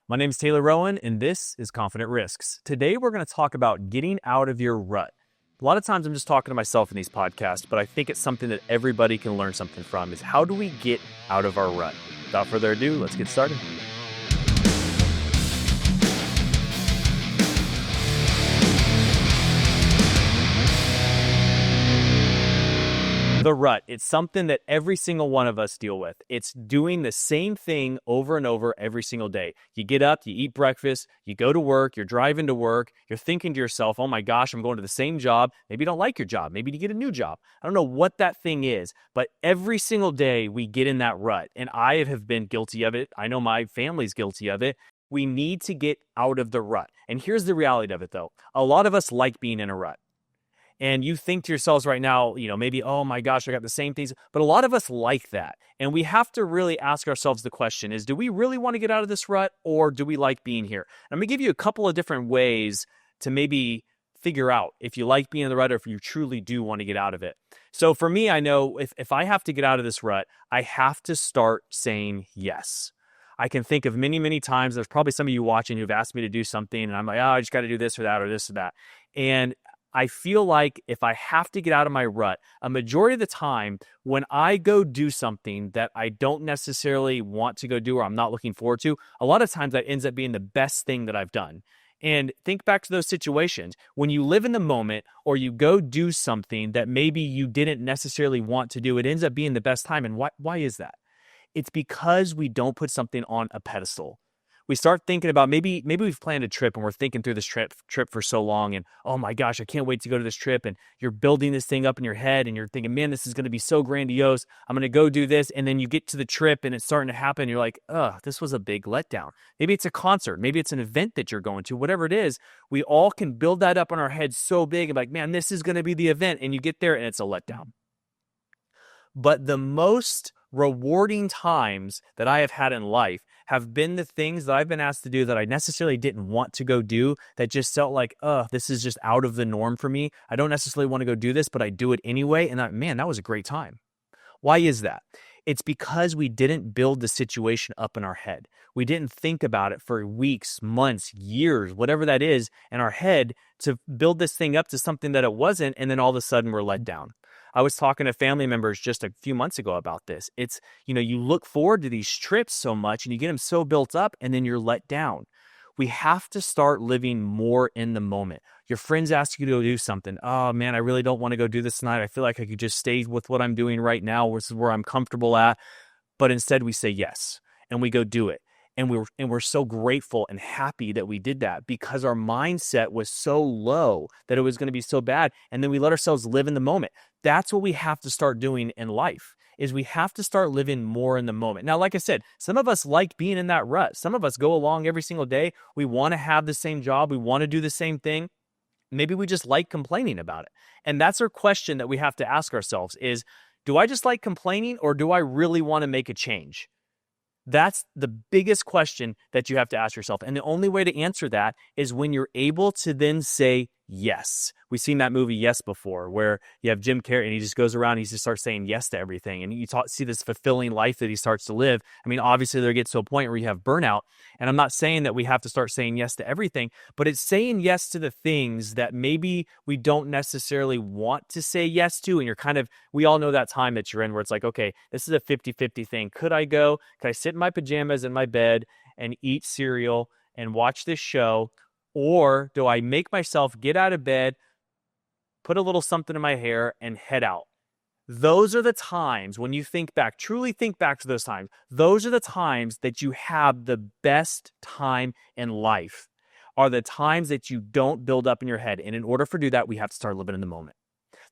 My name is Taylor Rowan, and this is Confident Risks. Today, we're going to talk about getting out of your rut. A lot of times I'm just talking to myself in these podcasts, but I think it's something that everybody can learn something from is how do we get out of our rut? Without further ado, let's get started. The rut, it's something that every single one of us deal with. It's doing the same thing over and over every single day. You get up, you eat breakfast, you go to work, you're driving to work, you're thinking to yourself, oh my gosh, I'm going to the same job. Maybe you don't like your job. Maybe you get a new job. I don't know what that thing is, but every single day we get in that rut, and I have been guilty of it. I know my family's guilty of it. We need to get out of the rut. And here's the reality of it though. A lot of us like being in a rut. And you think to yourselves right now, maybe, oh my gosh, I got the same things. But a lot of us like that. And we have to really ask ourselves the question is, do we really want to get out of this rut or do we like being here? And I'm going to give you a couple of different ways to maybe figure out if you like being in the rut or if you truly do want to get out of it. So for me, I know if I have to get out of this rut, I have to start saying yes. I can think of many, many times, there's probably some of you watching who've asked me to do something and I'm like, oh, I just got to do this or that or this or that. And I feel like if I have to get out of my rut, a majority of the time when I go do something that I don't necessarily want to go do or I'm not looking forward to, a lot of times that ends up being the best thing that I've done. And think back to those situations. When you live in the moment or you go do something that maybe you didn't necessarily want to do, it ends up being the best time. And why is that? It's because we don't put something on a pedestal. We start thinking about maybe we've planned a trip and we're thinking through this trip for so long and oh my gosh, I can't wait to go to this trip, and you're building this thing up in your head and you're thinking, man, this is going to be so grandiose. I'm going to go do this, and then you get to the trip and it's starting to happen. You're like, this was a big letdown. Maybe it's a concert, maybe it's an event that you're going to, whatever it is. We all can build that up in our head so big and like, man, this is going to be the event, and you get there and it's a letdown. But the most rewarding times that I have had in life have been the things that I've been asked to do that I necessarily didn't want to go do, that just felt like, this is just out of the norm for me. I don't necessarily want to go do this, but I do it anyway. And that was a great time. Why is that? It's because we didn't build the situation up in our head. We didn't think about it for weeks, months, years, whatever that is in our head to build this thing up to something that it wasn't. And then all of a sudden we're let down. I was talking to family members just a few months ago about this. It's, you look forward to these trips so much and you get them so built up and then you're let down. We have to start living more in the moment. Your friends ask you to go do something. Oh man, I really don't want to go do this tonight. I feel like I could just stay with what I'm doing right now. This is where I'm comfortable at. But instead we say yes and we go do it. And we're so grateful and happy that we did that because our mindset was so low that it was going to be so bad. And then we let ourselves live in the moment. That's what we have to start doing in life, is we have to start living more in the moment. Now, like I said, some of us like being in that rut. Some of us go along every single day. We want to have the same job. We want to do the same thing. Maybe we just like complaining about it. And that's our question that we have to ask ourselves is, do I just like complaining or do I really want to make a change? That's the biggest question that you have to ask yourself. And the only way to answer that is when you're able to then say yes. We've seen that movie Yes before, where you have Jim Carrey and he just goes around and he just starts saying yes to everything. And you see this fulfilling life that he starts to live. I mean, obviously there gets to a point where you have burnout. And I'm not saying that we have to start saying yes to everything, but it's saying yes to the things that maybe we don't necessarily want to say yes to. And we all know that time that you're in where it's like, okay, this is a 50-50 thing. Could I go? Could I sit in my pajamas in my bed and eat cereal and watch this show? Or do I make myself get out of bed, put a little something in my hair, and head out? Those are the times when you think back, truly think back to those times. Those are the times that you have the best time in life, are the times that you don't build up in your head. And in order to do that, we have to start living in the moment.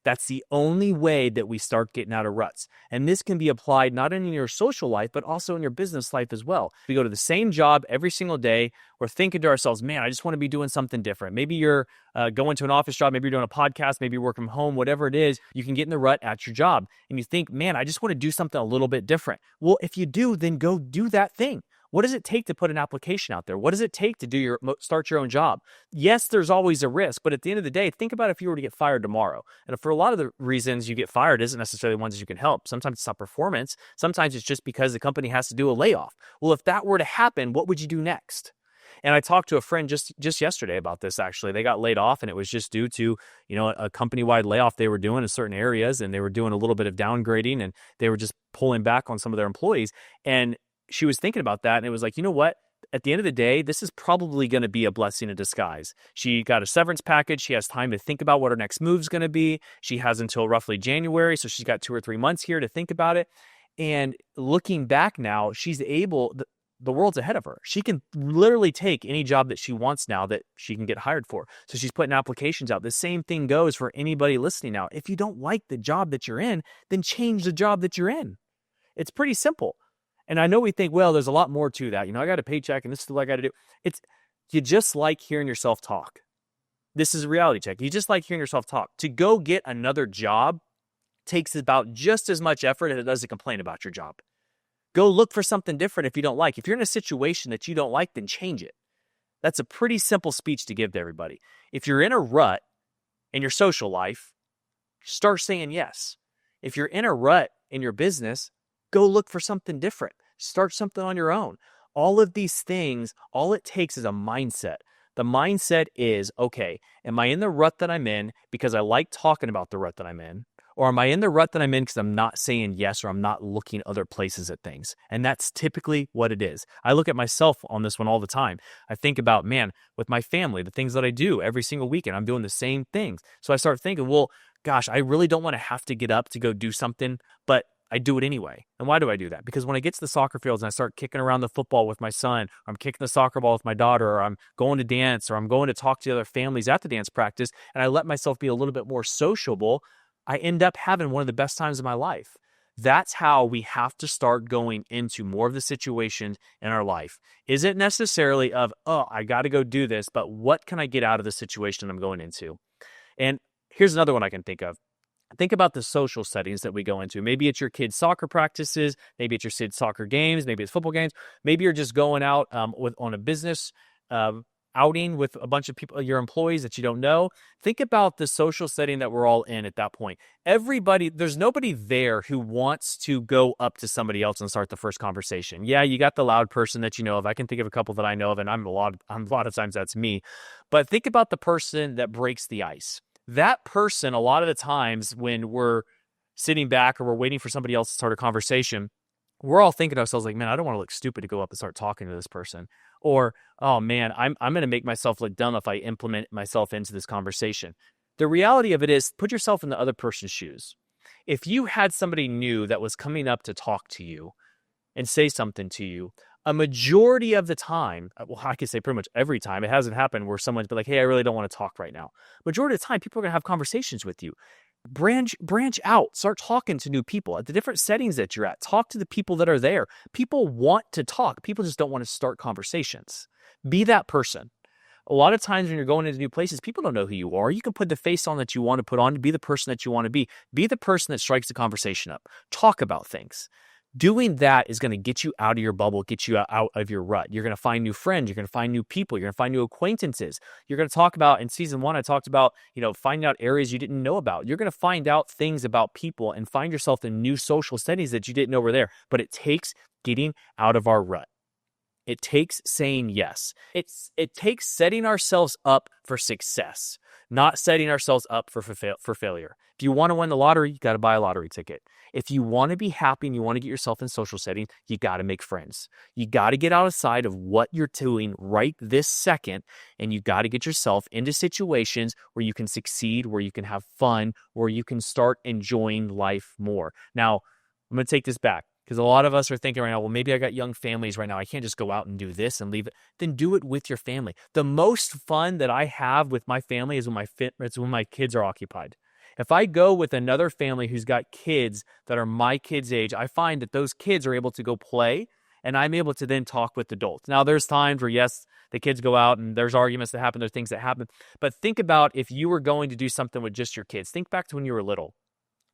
That's the only way that we start getting out of ruts. And this can be applied not only in your social life, but also in your business life as well. We go to the same job every single day. We're thinking to ourselves, man, I just want to be doing something different. Maybe you're going to an office job. Maybe you're doing a podcast. Maybe you're working from home, whatever it is. You can get in the rut at your job and you think, man, I just want to do something a little bit different. Well, if you do, then go do that thing. What does it take to put an application out there? What does it take to start your own job? Yes, there's always a risk, but at the end of the day, think about if you were to get fired tomorrow. And for a lot of the reasons you get fired isn't necessarily ones that you can help. Sometimes it's not performance. Sometimes it's just because the company has to do a layoff. Well, if that were to happen, what would you do next? And I talked to a friend just yesterday about this, actually. They got laid off, and it was just due to, a company-wide layoff they were doing in certain areas, and they were doing a little bit of downgrading, and they were just pulling back on some of their employees. And she was thinking about that, and it was like, you know what? At the end of the day, this is probably going to be a blessing in disguise. She got a severance package. She has time to think about what her next move is going to be. She has until roughly January, so she's got 2 or 3 months here to think about it. And looking back now, she's able, the world's ahead of her. She can literally take any job that she wants now that she can get hired for. So she's putting applications out. The same thing goes for anybody listening now. If you don't like the job that you're in, then change the job that you're in. It's pretty simple. And I know we think, well, there's a lot more to that. I got a paycheck and this is what I got to do. You just like hearing yourself talk. This is a reality check. You just like hearing yourself talk. To go get another job takes about just as much effort as it does to complain about your job. Go look for something different if you don't like. If you're in a situation that you don't like, then change it. That's a pretty simple speech to give to everybody. If you're in a rut in your social life, start saying yes. If you're in a rut in your business, go look for something different. Start something on your own. All of these things, all it takes is a mindset. The mindset is, okay, am I in the rut that I'm in because I like talking about the rut that I'm in? Or am I in the rut that I'm in because I'm not saying yes or I'm not looking other places at things? And that's typically what it is. I look at myself on this one all the time. I think about, man, with my family, the things that I do every single weekend, I'm doing the same things. So I start thinking, well, gosh, I really don't want to have to get up to go do something, but I do it anyway. And why do I do that? Because when I get to the soccer fields and I start kicking around the football with my son, or I'm kicking the soccer ball with my daughter, or I'm going to dance, or I'm going to talk to the other families at the dance practice, and I let myself be a little bit more sociable, I end up having one of the best times of my life. That's how we have to start going into more of the situations in our life. Is it necessarily of, oh, I got to go do this, but what can I get out of the situation I'm going into? And here's another one I can think of. Think about the social settings that we go into. Maybe it's your kids' soccer practices. Maybe it's your kids' soccer games. Maybe it's football games. Maybe you're just going out on a business outing with a bunch of people, your employees that you don't know. Think about the social setting that we're all in at that point. There's nobody there who wants to go up to somebody else and start the first conversation. Yeah, you got the loud person that you know of. I can think of a couple that I know of, and a lot of times that's me. But think about the person that breaks the ice. That person, a lot of the times when we're sitting back or we're waiting for somebody else to start a conversation, we're all thinking to ourselves like, man, I don't want to look stupid to go up and start talking to this person. Or, oh man, I'm going to make myself look dumb if I implement myself into this conversation. The reality of it is, put yourself in the other person's shoes. If you had somebody new that was coming up to talk to you and say something to you, a majority of the time, well, I could say pretty much every time, it hasn't happened where someone's been like, hey, I really don't want to talk right now. Majority of the time, people are going to have conversations with you. Branch out, start talking to new people at the different settings that you're at. Talk to the people that are there. People want to talk. People just don't want to start conversations. Be that person. A lot of times when you're going into new places, people don't know who you are. You can put the face on that you want to put on, be the person that you want to be. Be the person that strikes the conversation up. Talk about things. Doing that is going to get you out of your bubble, get you out of your rut. You're going to find new friends. You're going to find new people. You're going to find new acquaintances. You're going to talk about, in season 1, I talked about, finding out areas you didn't know about. You're going to find out things about people and find yourself in new social settings that you didn't know were there. But it takes getting out of our rut. It takes saying yes. It takes setting ourselves up for success, not setting ourselves up for failure. If you want to win the lottery, you got to buy a lottery ticket. If you want to be happy and you want to get yourself in social settings, you got to make friends. You got to get outside of what you're doing right this second, and you got to get yourself into situations where you can succeed, where you can have fun, where you can start enjoying life more. Now, I'm going to take this back. Because a lot of us are thinking right now, well, maybe I got young families right now. I can't just go out and do this and leave it. Then do it with your family. The most fun that I have with my family is when my kids are occupied. If I go with another family who's got kids that are my kids' age, I find that those kids are able to go play, and I'm able to then talk with adults. Now, there's times where, yes, the kids go out and there's arguments that happen, there's things that happen. But think about if you were going to do something with just your kids. Think back to when you were little.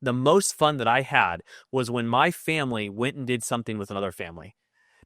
The most fun that I had was when my family went and did something with another family,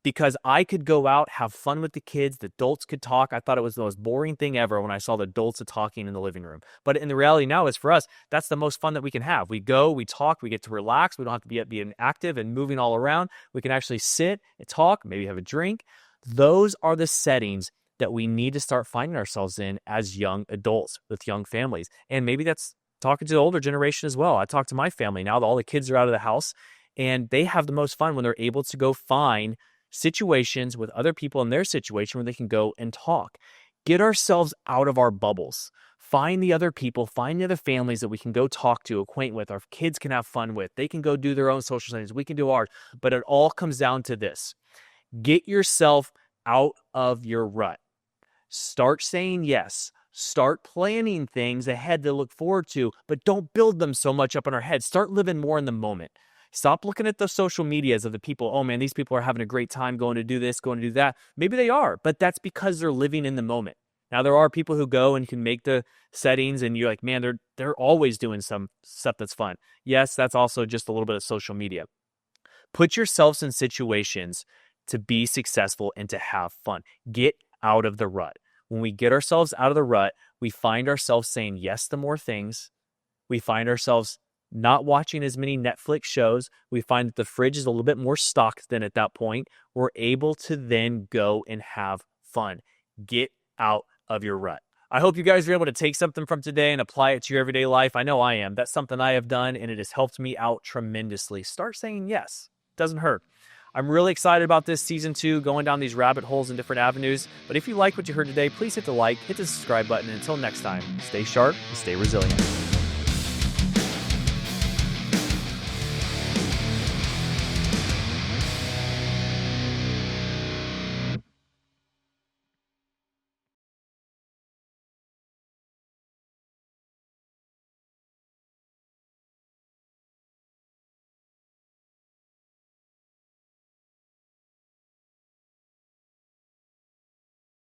because I could go out, have fun with the kids, the adults could talk. I thought it was the most boring thing ever when I saw the adults talking in the living room. But in the reality now is for us, that's the most fun that we can have. We go, we talk, we get to relax. We don't have to be active and moving all around. We can actually sit and talk, maybe have a drink. Those are the settings that we need to start finding ourselves in as young adults with young families. And maybe that's talking to the older generation as well. I talk to my family now that all the kids are out of the house, and they have the most fun when they're able to go find situations with other people in their situation where they can go and talk. Get ourselves out of our bubbles. Find the other people, find the other families that we can go talk to, acquaint with, our kids can have fun with. They can go do their own social settings. We can do ours. But it all comes down to this. Get yourself out of your rut. Start saying yes. Start planning things ahead to look forward to, but don't build them so much up in our head. Start living more in the moment. Stop looking at the social medias of the people. Oh man, these people are having a great time going to do this, going to do that. Maybe they are, but that's because they're living in the moment. Now, there are people who go and can make the settings and you're like, man, they're always doing some stuff that's fun. Yes, that's also just a little bit of social media. Put yourselves in situations to be successful and to have fun. Get out of the rut. When we get ourselves out of the rut, we find ourselves saying yes to more things. We find ourselves not watching as many Netflix shows. We find that the fridge is a little bit more stocked than at that point. We're able to then go and have fun. Get out of your rut. I hope you guys are able to take something from today and apply it to your everyday life. I know I am. That's something I have done, and it has helped me out tremendously. Start saying yes. Doesn't hurt. I'm really excited about this season 2, going down these rabbit holes in different avenues. But if you like what you heard today, please hit the like, hit the subscribe button. And until next time, stay sharp and stay resilient.